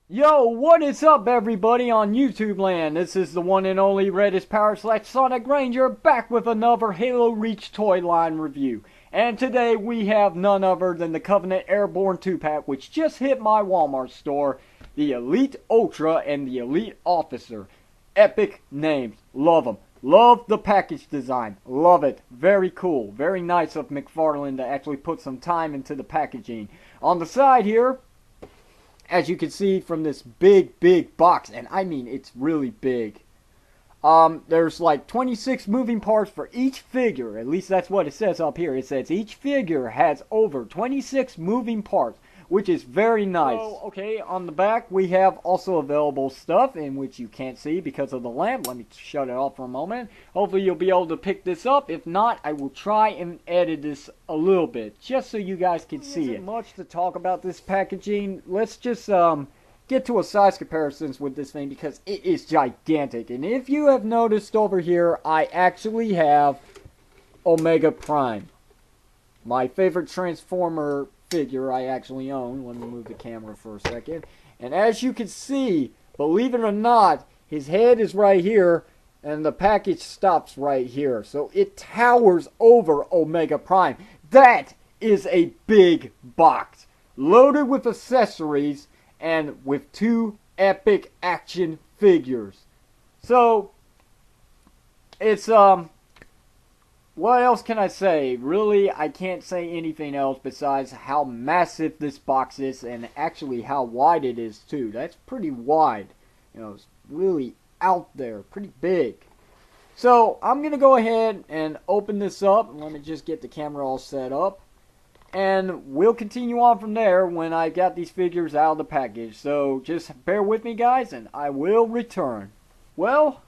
Yo, what is up everybody on YouTube land? This is the one and only Redis Power / Sonic Ranger back with another Halo Reach toy line review. And today we have none other than the Covenant Airborne 2-pack which just hit my Walmart store. The Elite Ultra and the Elite Officer. Epic names. Love them. Love the package design. Love it. Very cool. Very nice of McFarlane to actually put some time into the packaging. On the side here, as you can see from this big box, and I mean it's really big. There's like 26 moving parts for each figure. At least that's what it says up here. It says each figure has over 26 moving parts, which is very nice. So, okay, on the back we have also available stuff in which you can't see because of the lamp. Let me shut it off for a moment. Hopefully you'll be able to pick this up. If not, I will try and edit this a little bit just so you guys can see it. There isn't much to talk about this packaging. Let's just get to a size comparisons with this thing because it is gigantic. And if you have noticed over here, I actually have Omega Prime, my favorite Transformer figure I actually own. Let me move the camera for a second. And as you can see, believe it or not, his head is right here and the package stops right here. So it towers over Omega Prime. That is a big box, loaded with accessories and with two epic action figures. So it's what else can I say? Really, I can't say anything else besides how massive this box is and actually how wide it is too. That's pretty wide. You know, it's really out there, pretty big. So I'm going to go ahead and open this up. Let me just get the camera all set up. And we'll continue on from there when I got these figures out of the package. So just bear with me guys and I will return. Well,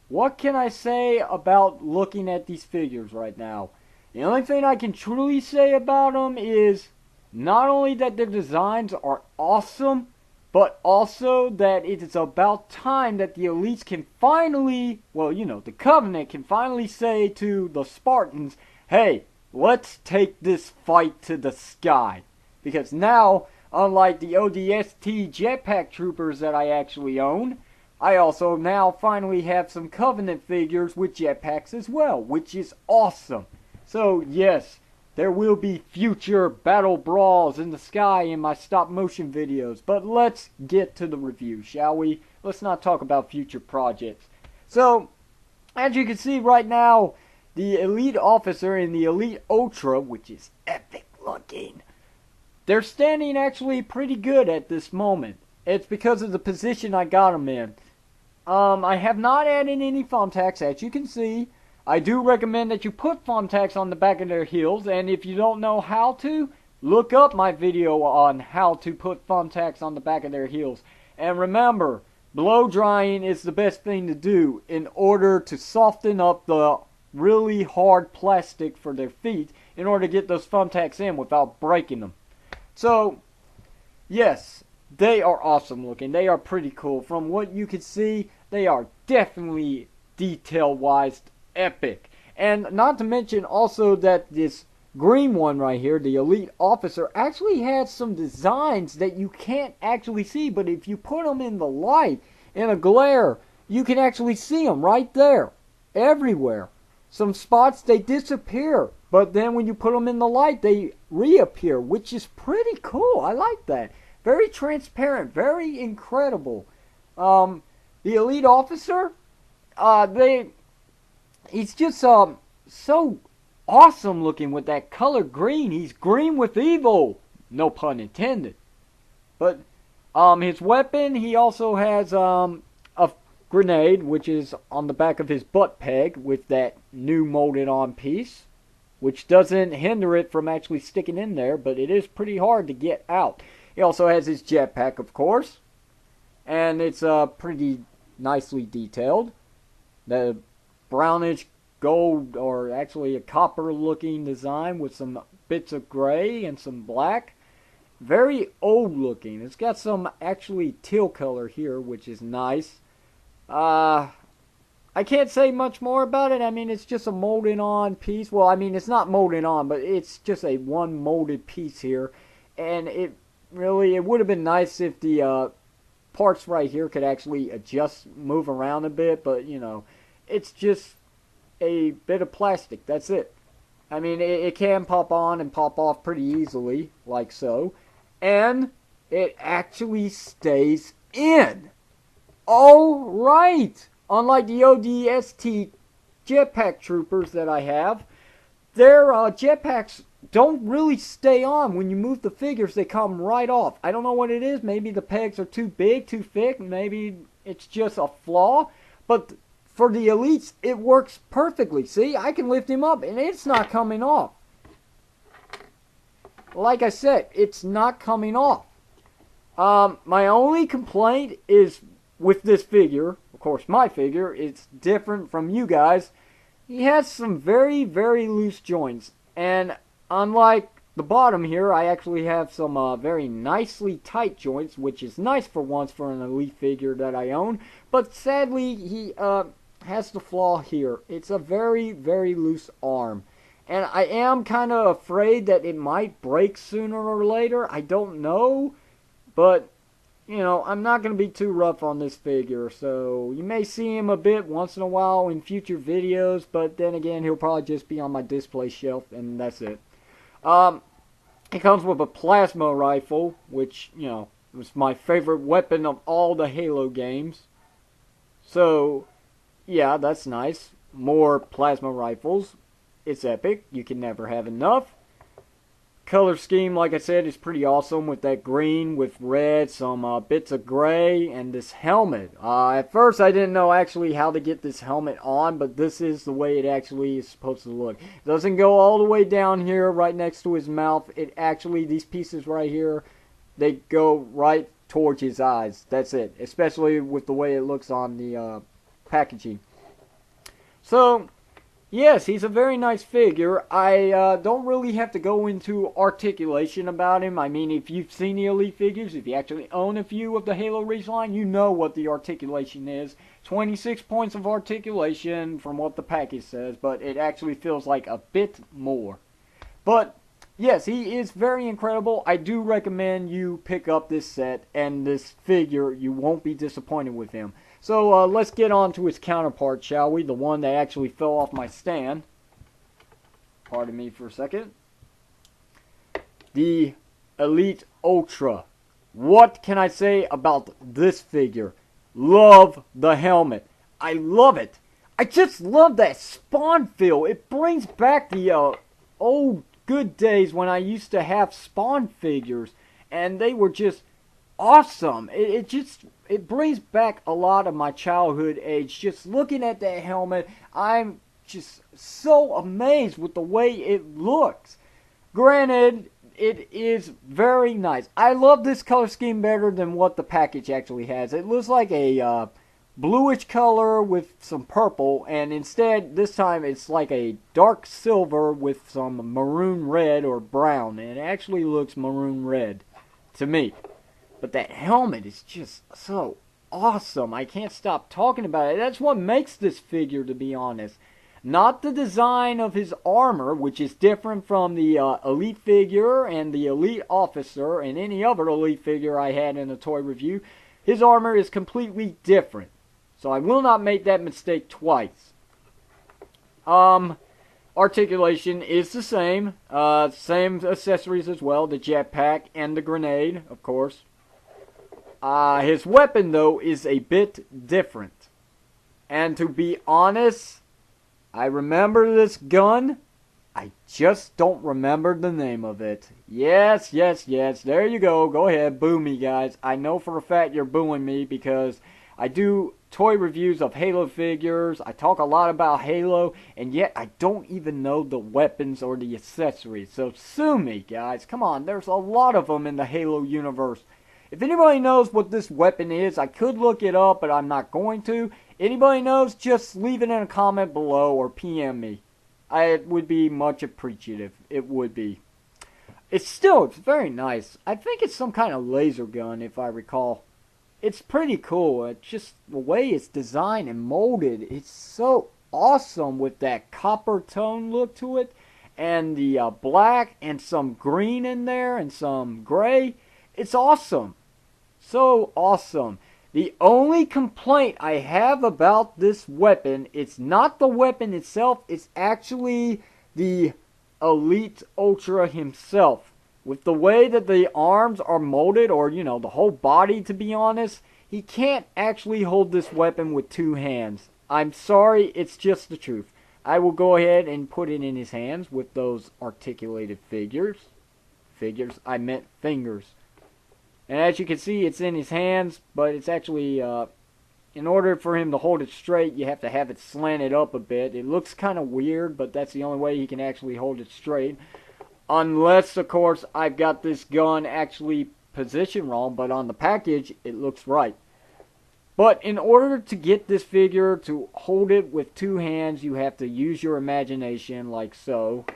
what can I say about looking at these figures right now? The only thing I can truly say about them is not only that their designs are awesome, but also that it is about time that the Elites can finally, well, you know, the Covenant can finally say to the Spartans, hey, let's take this fight to the sky. Because now, unlike the ODST jetpack troopers that I actually own, I also now finally have some Covenant figures with jetpacks as well, which is awesome. So yes, there will be future battle brawls in the sky in my stop motion videos. But let's get to the review, shall we? Let's not talk about future projects. So, as you can see right now, the Elite Officer and the Elite Ultra, which is epic looking, they're standing actually pretty good at this moment. It's because of the position I got them in. I have not added any thumbtacks, as you can see. I do recommend that you put thumbtacks on the back of their heels, and if you don't know how to, look up my video on how to put thumbtacks on the back of their heels. And remember, blow drying is the best thing to do in order to soften up the really hard plastic for their feet in order to get those thumbtacks in without breaking them. So, yes, they are awesome looking. They are pretty cool. From what you can see, they are definitely detail-wise epic. And not to mention also that this green one right here, the Elite Officer, actually has some designs that you can't actually see, but if you put them in the light, in a glare, you can actually see them right there, everywhere. Some spots, they disappear, but then when you put them in the light, they reappear, which is pretty cool. I like that. Very transparent, very incredible. The Elite Officer, he's just so awesome looking with that color green. He's green with evil, no pun intended. But his weapon, he also has a grenade, which is on the back of his butt peg with that new molded on piece, which doesn't hinder it from actually sticking in there, but it is pretty hard to get out. He also has his jetpack, of course, and it's pretty nicely detailed. The brownish gold, or actually a copper looking design with some bits of gray and some black. Very old looking. It's got some actually teal color here, which is nice. I can't say much more about it. I mean, it's just a molded on piece. Well, I mean, it's not molded on, but it's just a one molded piece here. And it would have been nice if the parts right here could actually adjust, move around a bit, but you know, it's just a bit of plastic. That's it. I mean, it can pop on and pop off pretty easily, like so, and it actually stays in. All right. Unlike the ODST jetpack troopers that I have, their jetpacks don't really stay on. When you move the figures, they come right off. I don't know what it is. Maybe the pegs are too big, too thick. Maybe it's just a flaw. But for the elites, it works perfectly. See, I can lift him up and it's not coming off. Like I said, it's not coming off. My only complaint is with this figure. Of course, my figure, it's different from you guys. He has some very, very loose joints. And unlike the bottom here, I actually have some very nicely tight joints, which is nice for once for an elite figure that I own. But sadly, he has the flaw here. It's a very, very loose arm. And I am kind of afraid that it might break sooner or later. I don't know. But, you know, I'm not going to be too rough on this figure. So, you may see him a bit once in a while in future videos. But then again, he'll probably just be on my display shelf. And that's it. It comes with a plasma rifle. Which, you know, was my favorite weapon of all the Halo games. So, yeah, that's nice. More plasma rifles. It's epic. You can never have enough. Color scheme, like I said, is pretty awesome with that green with red, some bits of gray, and this helmet. At first, I didn't know actually how to get this helmet on, but this is the way it actually is supposed to look. It doesn't go all the way down here right next to his mouth. It actually, these pieces right here, they go right towards his eyes. That's it, especially with the way it looks on the packaging. So, yes, he's a very nice figure. I don't really have to go into articulation about him. I mean, if you've seen the Elite figures, if you actually own a few of the Halo Reach line, you know what the articulation is. 26 points of articulation from what the package says, but it actually feels like a bit more. But, yes, he is very incredible. I do recommend you pick up this set and this figure. You won't be disappointed with him. So let's get on to his counterpart, shall we? The one that actually fell off my stand. Pardon me for a second. The Elite Ultra. What can I say about this figure? Love the helmet. I love it. I just love that Spawn feel. It brings back the old good days when I used to have Spawn figures. And they were just awesome. It brings back a lot of my childhood age. Just looking at that helmet, I'm just so amazed with the way it looks. Granted, it is very nice. I love this color scheme better than what the package actually has. It looks like a bluish color with some purple, and instead, this time, it's like a dark silver with some maroon red or brown, and it actually looks maroon red to me. But that helmet is just so awesome. I can't stop talking about it. That's what makes this figure, to be honest. Not the design of his armor, which is different from the Elite figure and the Elite Officer and any other Elite figure I had in a toy review. His armor is completely different. So I will not make that mistake twice. Articulation is the same. Same accessories as well. The jetpack and the grenade, of course. His weapon, though, is a bit different. And to be honest, I remember this gun. I just don't remember the name of it. Yes. There you go. Go ahead. Boo me, guys. I know for a fact you're booing me because I do toy reviews of Halo figures. I talk a lot about Halo. And yet I don't even know the weapons or the accessories. So sue me, guys. Come on. There's a lot of them in the Halo universe. If anybody knows what this weapon is, I could look it up, but I'm not going to. Anybody knows, just leave it in a comment below or PM me. It would be much appreciative. It would be. It's very nice. I think it's some kind of laser gun, if I recall. It's pretty cool. It's just the way it's designed and molded. It's so awesome with that copper tone look to it. And the black and some green in there and some gray. It's awesome. So awesome. The only complaint I have about this weapon, it's not the weapon itself, it's actually the Elite Ultra himself. With the way that the arms are molded, or the whole body to be honest, he can't actually hold this weapon with two hands. I'm sorry, it's just the truth. I will go ahead and put it in his hands with those articulated figures. I meant fingers. And as you can see, it's in his hands, but it's actually, in order for him to hold it straight, you have to have it slanted up a bit. It looks kind of weird, but that's the only way he can actually hold it straight. Unless, of course, I've got this gun actually positioned wrong, but on the package, it looks right. But in order to get this figure to hold it with two hands, you have to use your imagination like so.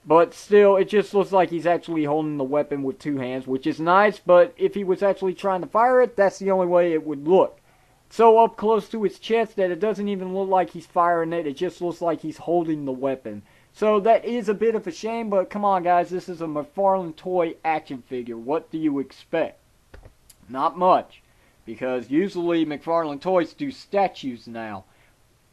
But still, it just looks like he's actually holding the weapon with two hands, which is nice, but if he was actually trying to fire it, that's the only way it would look. So up close to his chest that it doesn't even look like he's firing it, it just looks like he's holding the weapon. So that is a bit of a shame, but come on guys, this is a McFarlane toy action figure. What do you expect? Not much, because usually McFarlane Toys do statues now,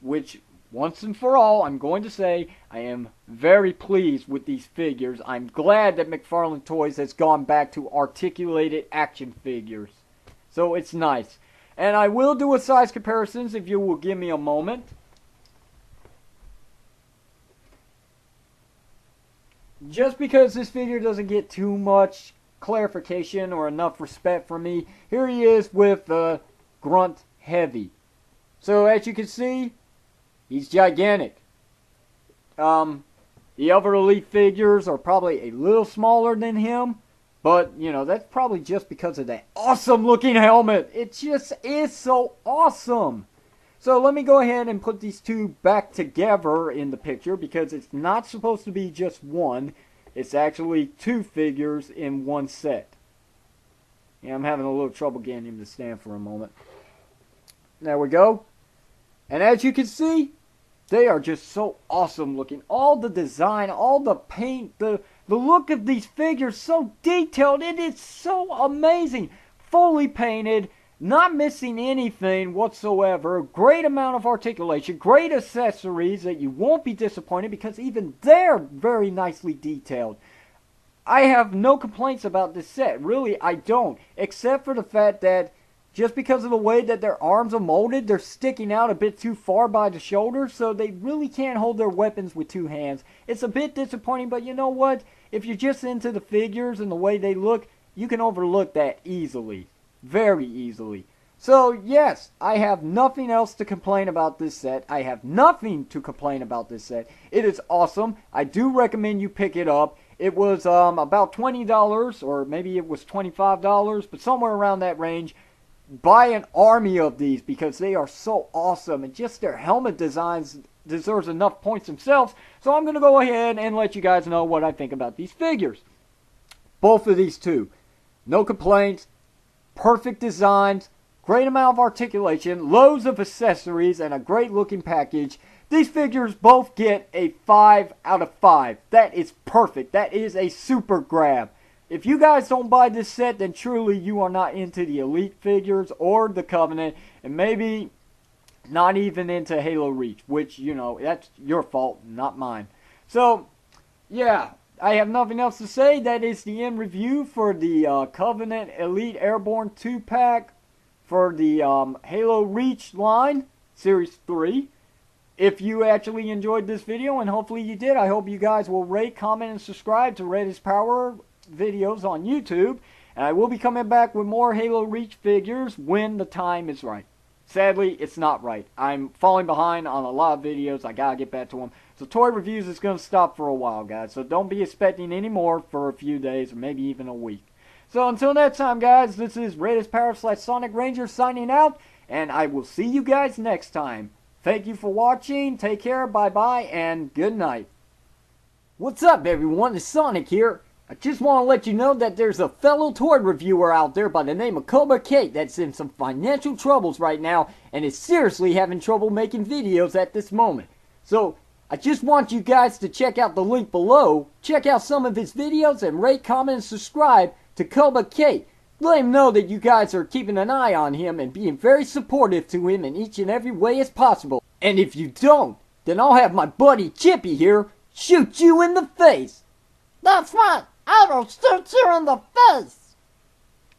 which once and for all, I'm going to say I am very pleased with these figures. I'm glad that McFarlane Toys has gone back to articulated action figures. So it's nice. And I will do a size comparisons if you will give me a moment. Just because this figure doesn't get too much clarification or enough respect from me, here he is with Grunt Heavy. So as you can see, he's gigantic. The other Elite figures are probably a little smaller than him, but that's probably just because of that awesome looking helmet. It just is so awesome. So let me go ahead and put these two back together in the picture, because it's not supposed to be just one. It's actually two figures in one set. Yeah, I'm having a little trouble getting him to stand for a moment. There we go. And as you can see, they are just so awesome looking. All the design, all the paint, the look of these figures, so detailed. It is so amazing. Fully painted, not missing anything whatsoever. Great amount of articulation, great accessories that you won't be disappointed, because even they're very nicely detailed. I have no complaints about this set. Really, I don't. Except for the fact that just because of the way that their arms are molded, they're sticking out a bit too far by the shoulder, so they really can't hold their weapons with two hands. It's a bit disappointing, but you know what? If you're just into the figures and the way they look, you can overlook that easily. Very easily. So, yes, I have nothing else to complain about this set. I have nothing to complain about this set. It is awesome. I do recommend you pick it up. It was about $20, or maybe it was $25, but somewhere around that range. Buy an army of these, because they are so awesome, and just their helmet designs deserves enough points themselves. So I'm going to go ahead and let you guys know what I think about these figures. Both of these two. No complaints. Perfect designs. Great amount of articulation. Loads of accessories, and a great looking package. These figures both get a 5 out of 5. That is perfect. That is a super grab. If you guys don't buy this set, then truly you are not into the Elite figures or the Covenant, and maybe not even into Halo Reach, which, that's your fault, not mine. So, yeah, I have nothing else to say. That is the end review for the Covenant Elite Airborne 2-pack for the Halo Reach line, Series 3. If you actually enjoyed this video, and hopefully you did, I hope you guys will rate, comment, and subscribe to Red is Power videos on YouTube, and I will be coming back with more Halo Reach figures when the time is right. Sadly, it's not right. I'm falling behind on a lot of videos. I gotta get back to them. So toy reviews is gonna stop for a while, guys. So don't be expecting any more for a few days, or maybe even a week. So until next time, guys, this is Red is Power / Sonic Ranger signing out, and I will see you guys next time. Thank you for watching. Take care. Bye-bye, and good night. What's up, everyone? It's Sonic here. I just want to let you know that there's a fellow toy reviewer out there by the name of Cobra Kate that's in some financial troubles right now and is seriously having trouble making videos at this moment. So, I just want you guys to check out the link below, check out some of his videos, and rate, comment, and subscribe to Cobra Kate. Let him know that you guys are keeping an eye on him and being very supportive to him in each and every way as possible. And if you don't, then I'll have my buddy Chippy here shoot you in the face. That's right, I will shoot you in the face.